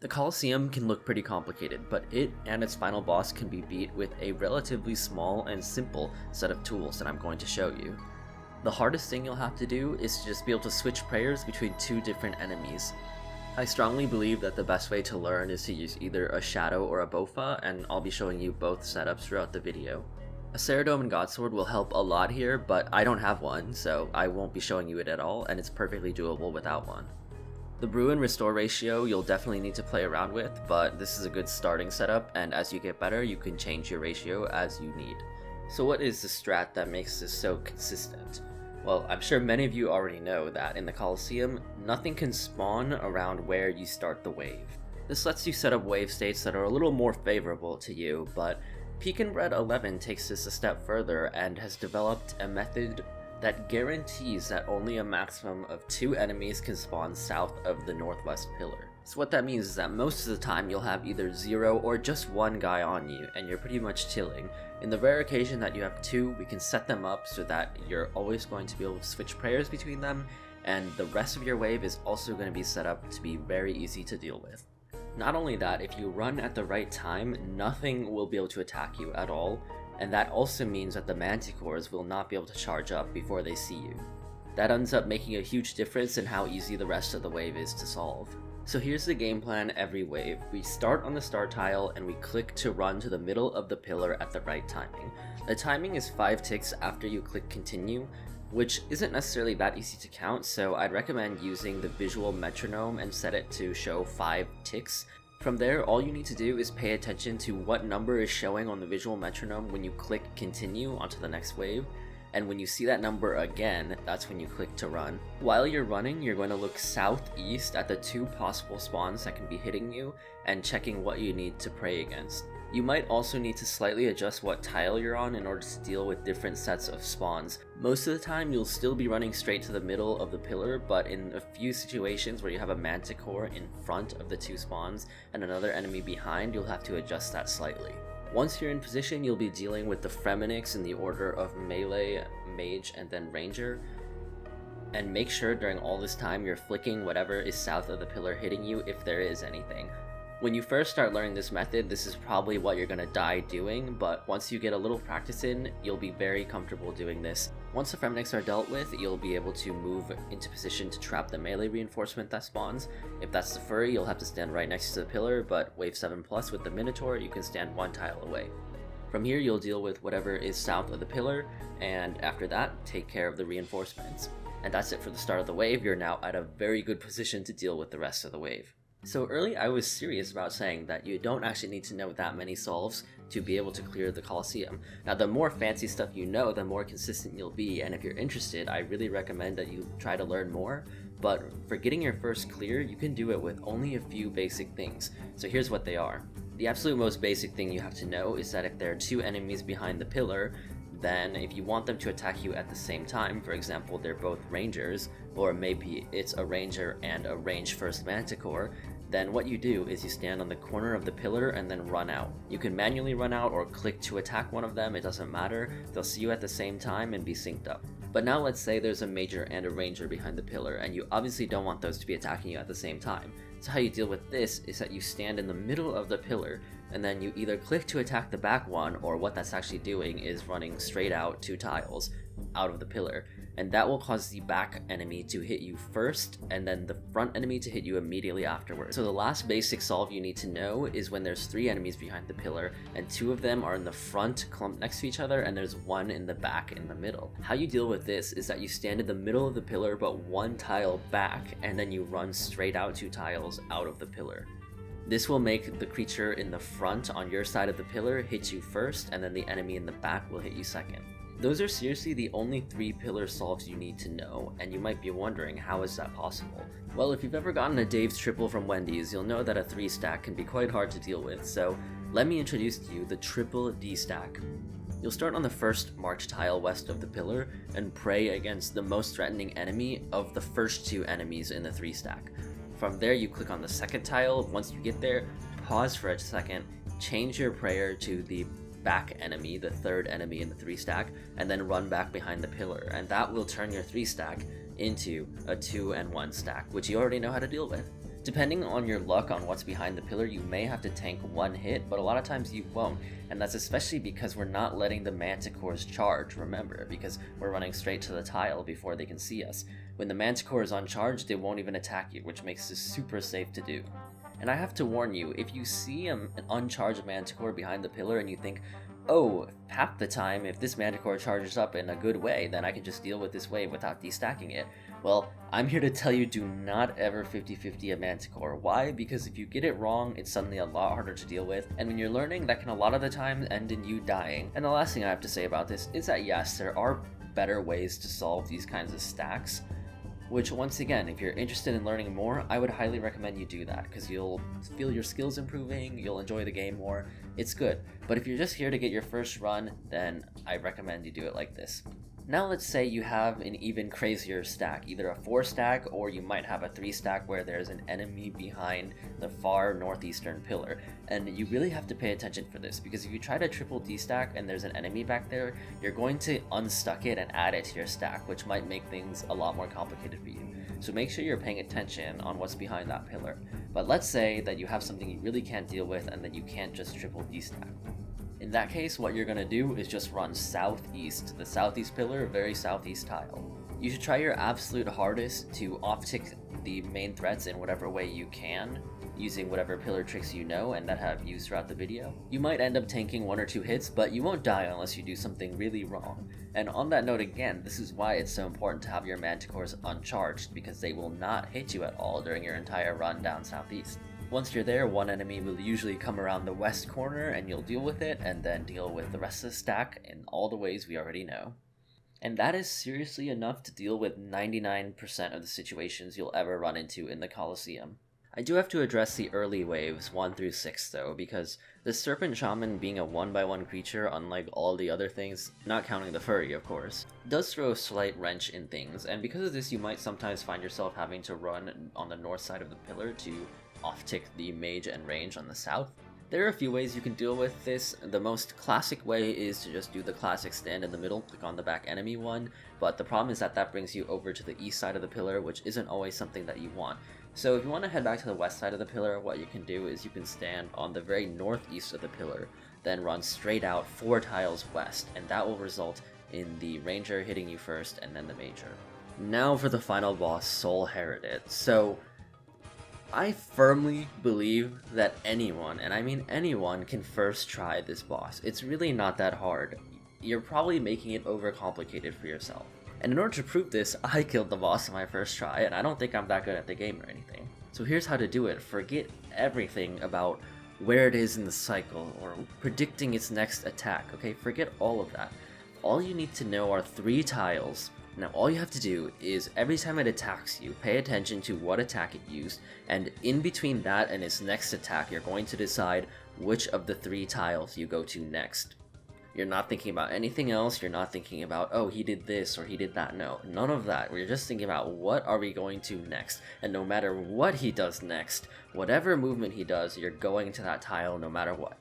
The Colosseum can look pretty complicated, but it and its final boss can be beat with a relatively small and simple set of tools that I'm going to show you. The hardest thing you'll have to do is to just be able to switch prayers between two different enemies. I strongly believe that the best way to learn is to use either a Shadow or a Bofa, and I'll be showing you both setups throughout the video. A Ceridome and Godsword will help a lot here, but I don't have one, so I won't be showing you it at all, and it's perfectly doable without one. The brew and restore ratio you'll definitely need to play around with, but this is a good starting setup, and as you get better you can change your ratio as you need. So what is the strat that makes this so consistent? Well, I'm sure many of you already know that in the Colosseum, nothing can spawn around where you start the wave. This lets you set up wave states that are a little more favorable to you, but Pekin Red 11 takes this a step further and has developed a method that guarantees that only a maximum of 2 enemies can spawn south of the northwest pillar. So what that means is that most of the time you'll have either 0 or just 1 guy on you, and you're pretty much chilling. In the rare occasion that you have 2, we can set them up so that you're always going to be able to switch prayers between them, and the rest of your wave is also going to be set up to be very easy to deal with. Not only that, if you run at the right time, nothing will be able to attack you at all, and that also means that the manticores will not be able to charge up before they see you. That ends up making a huge difference in how easy the rest of the wave is to solve. So here's the game plan every wave. We start on the start tile and we click to run to the middle of the pillar at the right timing. The timing is 5 ticks after you click continue, which isn't necessarily that easy to count, so I'd recommend using the visual metronome and set it to show 5 ticks. From there, all you need to do is pay attention to what number is showing on the visual metronome when you click continue onto the next wave, and when you see that number again, that's when you click to run. While you're running, you're going to look southeast at the 2 possible spawns that can be hitting you and checking what you need to pray against. You might also need to slightly adjust what tile you're on in order to deal with different sets of spawns. Most of the time you'll still be running straight to the middle of the pillar, but in a few situations where you have a manticore in front of the 2 spawns and another enemy behind, you'll have to adjust that slightly. Once you're in position, you'll be dealing with the Fremenix in the order of melee, mage, and then ranger. And make sure during all this time you're flicking whatever is south of the pillar hitting you if there is anything. When you first start learning this method, this is probably what you're gonna die doing, but once you get a little practice in, you'll be very comfortable doing this. Once the Fremenix are dealt with, you'll be able to move into position to trap the melee reinforcement that spawns. If that's the furry, you'll have to stand right next to the pillar, but wave 7+ with the Minotaur, you can stand 1 tile away. From here, you'll deal with whatever is south of the pillar, and after that, take care of the reinforcements. And that's it for the start of the wave. You're now at a very good position to deal with the rest of the wave. So early I was serious about saying that you don't actually need to know that many solves to be able to clear the Colosseum. Now the more fancy stuff you know, the more consistent you'll be, and if you're interested, I really recommend that you try to learn more, but for getting your first clear, you can do it with only a few basic things. So here's what they are. The absolute most basic thing you have to know is that if there are 2 enemies behind the pillar, then if you want them to attack you at the same time, for example they're both rangers, or maybe it's a ranger and a range first manticore, then what you do is you stand on the corner of the pillar and then run out. You can manually run out or click to attack one of them, it doesn't matter. They'll see you at the same time and be synced up. But now let's say there's a major and a ranger behind the pillar, and you obviously don't want those to be attacking you at the same time. So how you deal with this is that you stand in the middle of the pillar, and then you either click to attack the back one, or what that's actually doing is running straight out 2 tiles out of the pillar, and that will cause the back enemy to hit you first, and then the front enemy to hit you immediately afterwards. So the last basic solve you need to know is when there's 3 enemies behind the pillar, and 2 of them are in the front clumped next to each other, and there's 1 in the back in the middle. How you deal with this is that you stand in the middle of the pillar but 1 tile back, and then you run straight out 2 tiles out of the pillar. This will make the creature in the front on your side of the pillar hit you first, and then the enemy in the back will hit you second. Those are seriously the only 3 pillar solves you need to know, and you might be wondering, how is that possible? Well, if you've ever gotten a Dave's triple from Wendy's, you'll know that a 3 stack can be quite hard to deal with, so let me introduce to you the triple D stack. You'll start on the first marked tile west of the pillar and pray against the most threatening enemy of the first 2 enemies in the 3 stack. From there you click on the second tile. Once you get there, pause for a second, change your prayer to the back enemy, the 3rd enemy in the 3 stack, and then run back behind the pillar, and that will turn your 3 stack into a 2 and 1 stack, which you already know how to deal with. Depending on your luck on what's behind the pillar, you may have to tank one hit, but a lot of times you won't, and that's especially because we're not letting the manticores charge, remember, because we're running straight to the tile before they can see us. When the manticore is uncharged, they won't even attack you, which makes this super safe to do. And I have to warn you, if you see an uncharged manticore behind the pillar and you think, oh, half the time if this manticore charges up in a good way, then I can just deal with this wave without destacking it. Well, I'm here to tell you, do not ever 50-50 a manticore. Why? Because if you get it wrong, it's suddenly a lot harder to deal with, and when you're learning, that can a lot of the time end in you dying. And the last thing I have to say about this is that yes, there are better ways to solve these kinds of stacks, which once again, if you're interested in learning more, I would highly recommend you do that, because you'll feel your skills improving, you'll enjoy the game more, it's good. But if you're just here to get your first run, then I recommend you do it like this. Now let's say you have an even crazier stack, either a 4 stack or you might have a 3 stack where there's an enemy behind the far northeastern pillar. And you really have to pay attention for this, because if you try to triple destack and there's an enemy back there, you're going to unstuck it and add it to your stack, which might make things a lot more complicated for you. So make sure you're paying attention on what's behind that pillar. But let's say that you have something you really can't deal with and that you can't just triple destack. In that case, what you're going to do is just run southeast, the southeast pillar, very southeast tile. You should try your absolute hardest to off-tick the main threats in whatever way you can, using whatever pillar tricks you know and that have used throughout the video. You might end up tanking 1 or 2 hits, but you won't die unless you do something really wrong. And on that note again, this is why it's so important to have your manticores uncharged, because they will not hit you at all during your entire run down southeast. Once you're there, one enemy will usually come around the west corner and you'll deal with it, and then deal with the rest of the stack in all the ways we already know. And that is seriously enough to deal with 99% of the situations you'll ever run into in the Colosseum. I do have to address the early waves 1 through 6 though, because the Serpent Shaman being a 1x1 creature, unlike all the other things, not counting the furry of course, does throw a slight wrench in things, and because of this you might sometimes find yourself having to run on the north side of the pillar to off-tick the mage and range on the south. There are a few ways you can deal with this. The most classic way is to just do the classic stand in the middle, click on the back enemy one, but the problem is that that brings you over to the east side of the pillar, which isn't always something that you want. So if you want to head back to the west side of the pillar, what you can do is you can stand on the very northeast of the pillar, then run straight out 4 tiles west, and that will result in the ranger hitting you first and then the major. Now for the final boss, Soul Heredit. So I firmly believe that anyone, and I mean anyone, can first try this boss. It's really not that hard. You're probably making it overcomplicated for yourself. And in order to prove this, I killed the boss on my first try, and I don't think I'm that good at the game or anything. So here's how to do it. Forget everything about where it is in the cycle, or predicting its next attack, okay? Forget all of that. All you need to know are 3 tiles. Now all you have to do is, every time it attacks you, pay attention to what attack it used, and in between that and its next attack, you're going to decide which of the 3 tiles you go to next. You're not thinking about anything else, you're not thinking about, oh, he did this or he did that, no, none of that. We're just thinking about what are we going to next, and no matter what he does next, whatever movement he does, you're going to that tile no matter what.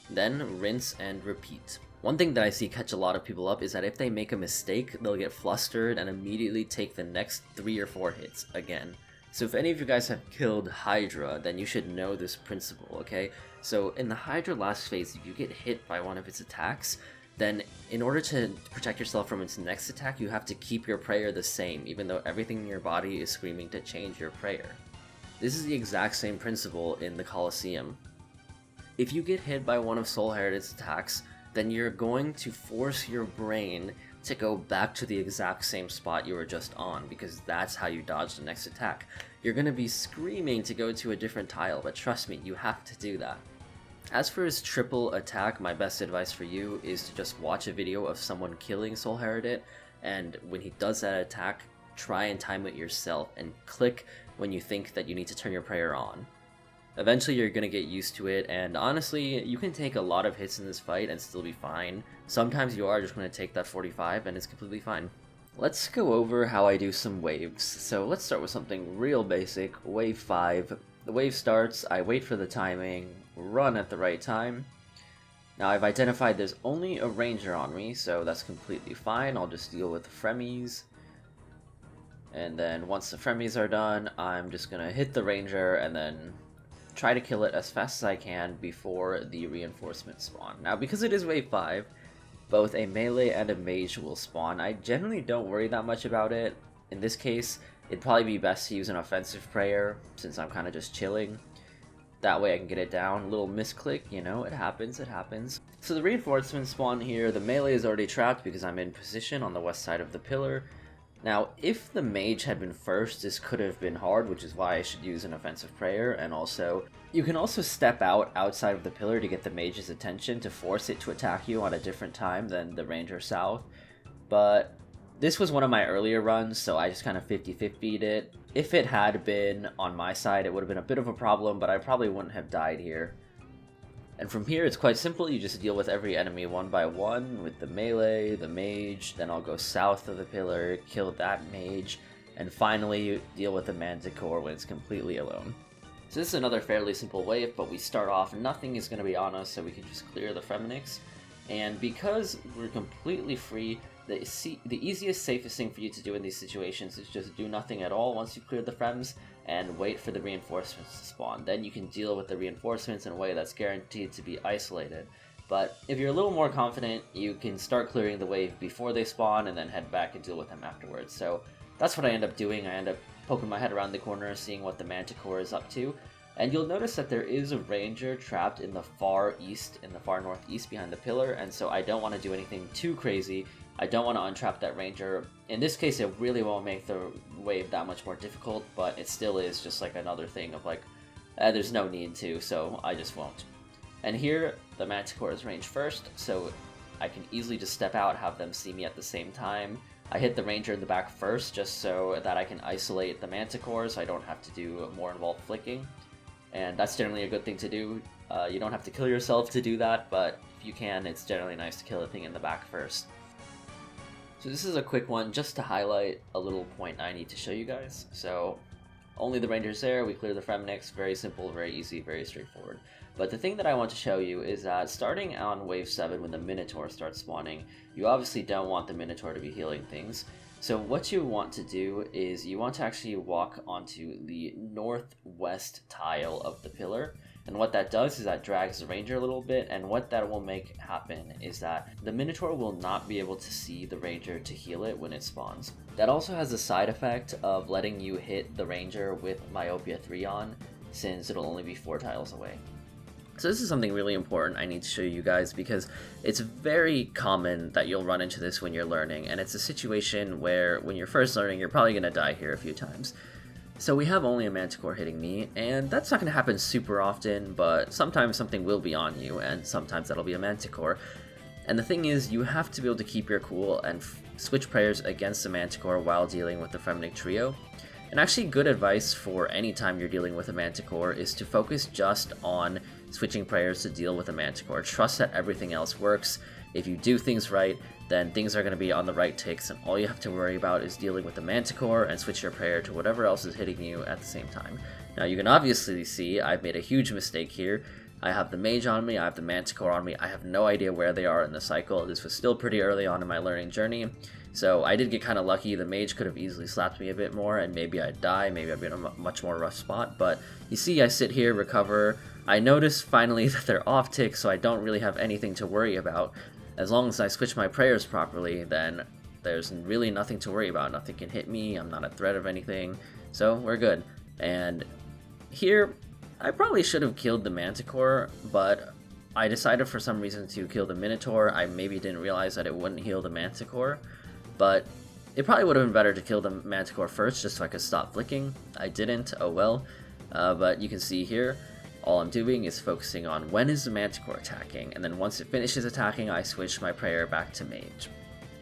Then rinse and repeat. One thing that I see catch a lot of people up is that if they make a mistake, they'll get flustered and immediately take the next 3 or 4 hits again. So if any of you guys have killed Hydra, then you should know this principle, okay? So in the Hydra last phase, if you get hit by one of its attacks, then in order to protect yourself from its next attack, you have to keep your prayer the same, even though everything in your body is screaming to change your prayer. This is the exact same principle in the Colosseum. If you get hit by one of Soul Heredit's attacks, then you're going to force your brain to go back to the exact same spot you were just on, because that's how you dodge the next attack. You're going to be screaming to go to a different tile, but trust me, you have to do that. As for his triple attack, my best advice for you is to just watch a video of someone killing Soul Heredit, and when he does that attack, try and time it yourself, and click when you think that you need to turn your prayer on. Eventually you're gonna get used to it, and honestly, you can take a lot of hits in this fight and still be fine. Sometimes you are just gonna take that 45 and it's completely fine. Let's go over how I do some waves. So let's start with something real basic, wave 5. The wave starts, I wait for the timing, run at the right time. Now I've identified there's only a ranger on me, so that's completely fine. I'll just deal with the fremies. And then once the frenemies are done, I'm just gonna hit the ranger and then try to kill it as fast as I can before the reinforcements spawn. Now, because it is wave 5, both a melee and a mage will spawn. I generally don't worry that much about it. In this case, it'd probably be best to use an offensive prayer, since I'm kind of just chilling. That way I can get it down. A little misclick, you know, it happens, it happens. So the reinforcements spawn here. The melee is already trapped because I'm in position on the west side of the pillar. Now, if the mage had been first, this could have been hard, which is why I should use an offensive prayer, and also, you can also step outside of the pillar to get the mage's attention to force it to attack you on a different time than the ranger south, but this was one of my earlier runs, so I just kind of 50-50'd it. If it had been on my side, it would have been a bit of a problem, but I probably wouldn't have died here. And from here, it's quite simple. You just deal with every enemy one by one with the melee, the mage, then I'll go south of the pillar, kill that mage, and finally deal with the manticore when it's completely alone. So this is another fairly simple wave, but we start off, nothing is going to be on us, so we can just clear the Fremenix. And because we're completely free, the easiest, safest thing for you to do in these situations is just do nothing at all once you've cleared the Frems, and wait for the reinforcements to spawn. Then you can deal with the reinforcements in a way that's guaranteed to be isolated. But if you're a little more confident, you can start clearing the wave before they spawn and then head back and deal with them afterwards. So that's what I end up doing. I end up poking my head around the corner, seeing what the manticore is up to. And you'll notice that there is a ranger trapped in the far east, in the far northeast behind the pillar, and so I don't want to do anything too crazy. I don't want to untrap that ranger. In this case, it really won't make the wave that much more difficult, but it still is just like another thing of like, there's no need to, so I just won't. And here, the manticore is ranged first, so I can easily just step out, have them see me at the same time. I hit the ranger in the back first, just so that I can isolate the manticore, so I don't have to do more involved flicking. And that's generally a good thing to do. You don't have to kill yourself to do that, but if you can, it's generally nice to kill the thing in the back first. So this is a quick one just to highlight a little point I need to show you guys. So only the ranger's there, we clear the Fremenix, very simple, very easy, very straightforward. But the thing that I want to show you is that starting on wave 7 when the Minotaur starts spawning, you obviously don't want the Minotaur to be healing things. So what you want to do is you want to actually walk onto the northwest tile of the pillar. And what that does is that drags the ranger a little bit, and what that will make happen is that the Minotaur will not be able to see the ranger to heal it when it spawns. That also has the side effect of letting you hit the ranger with Myopia 3 on, since it'll only be 4 tiles away. So this is something really important I need to show you guys, because it's very common that you'll run into this when you're learning, and it's a situation where when you're first learning, you're probably going to die here a few times. So we have only a manticore hitting me, and that's not going to happen super often, but sometimes something will be on you, and sometimes that'll be a manticore. And the thing is, you have to be able to keep your cool and switch prayers against the manticore while dealing with the Fremenic trio. And actually, good advice for any time you're dealing with a manticore is to focus just on switching prayers to deal with a manticore. Trust that everything else works. If you do things right, then things are going to be on the right ticks, and all you have to worry about is dealing with the manticore and switch your prayer to whatever else is hitting you at the same time. Now you can obviously see I've made a huge mistake here. I have the mage on me, I have the manticore on me, I have no idea where they are in the cycle. This was still pretty early on in my learning journey, so I did get kind of lucky. The mage could have easily slapped me a bit more, and maybe I'd die, maybe I'd be in a much more rough spot, but you see I sit here, recover. I notice finally that they're off tick, so I don't really have anything to worry about. As long as I switch my prayers properly, then there's really nothing to worry about. Nothing can hit me, I'm not a threat of anything, so we're good. And here, I probably should have killed the manticore, but I decided for some reason to kill the Minotaur. I maybe didn't realize that it wouldn't heal the manticore, but it probably would have been better to kill the manticore first just so I could stop flicking. I didn't, oh well. But you can see here, all I'm doing is focusing on when is the manticore attacking, and then once it finishes attacking, I switch my prayer back to mage.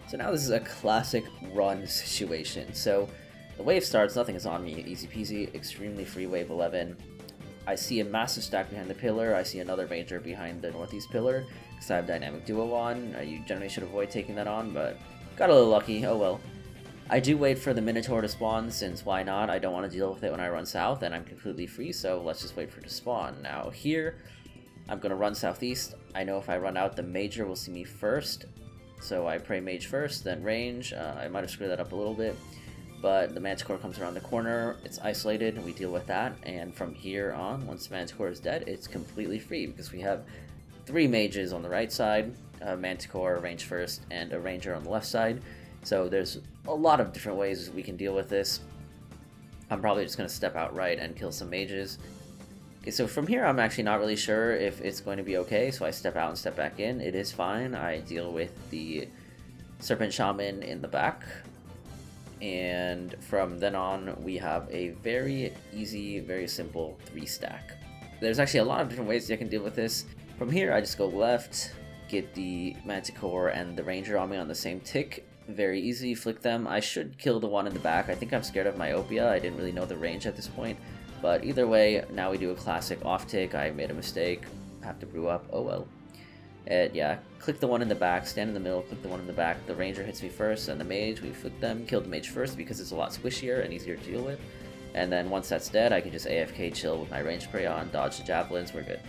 So now this is a classic run situation. So the wave starts, nothing is on me, easy peasy, extremely free wave 11. I see a massive stack behind the pillar, I see another ranger behind the northeast pillar, because I have dynamic duo on. You generally should avoid taking that on, but got a little lucky, oh well. I do wait for the Minotaur to spawn, since why not? I don't want to deal with it when I run south, and I'm completely free, so let's just wait for it to spawn. Now here, I'm going to run southeast. I know if I run out, the major will see me first, so I pray mage first, then range. I might have screwed that up a little bit, but the Manticore comes around the corner, it's isolated, and we deal with that, and from here on, once the Manticore is dead, it's completely free, because we have 3 mages on the right side, a Manticore, range first, and a ranger on the left side, so there's a lot of different ways we can deal with this. I'm probably just going to step out right and kill some mages. Okay, so from here I'm actually not really sure if it's going to be okay, so I step out and step back in. It is fine. I deal with the Serpent Shaman in the back, and from then on we have a very easy, very simple 3-stack. There's actually a lot of different ways I can deal with this. From here I just go left, get the Manticore and the Ranger on me on the same tick. Very easy, flick them. I should kill the one in the back. I think I'm scared of myopia. I didn't really know the range at this point. But either way, now we do a classic off tick. I made a mistake. Have to brew up. Oh well. And yeah, click the one in the back, stand in the middle, click the one in the back. The ranger hits me first, and the mage, we flick them, kill the mage first because it's a lot squishier and easier to deal with. And then once that's dead, I can just AFK chill with my range spray on, dodge the javelins, we're good.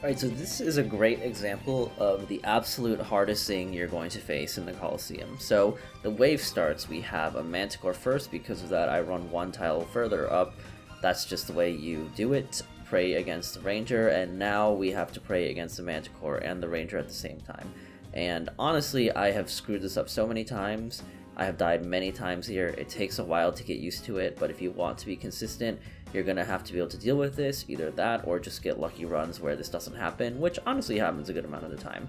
Alright, so this is a great example of the absolute hardest thing you're going to face in the Colosseum. So the wave starts, we have a Manticore first. Because of that, I run 1 tile further up. That's just the way you do it. Pray against the ranger, and now we have to pray against the Manticore and the ranger at the same time. And honestly, I have screwed this up so many times. I have died many times here. It takes a while to get used to it, but if you want to be consistent, you're going to have to be able to deal with this, either that or just get lucky runs where this doesn't happen, which honestly happens a good amount of the time.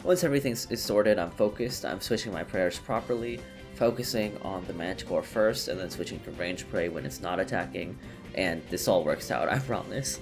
Once everything is sorted, I'm focused, I'm switching my prayers properly, focusing on the Manticore first, and then switching to range pray when it's not attacking, and this all works out, I promise.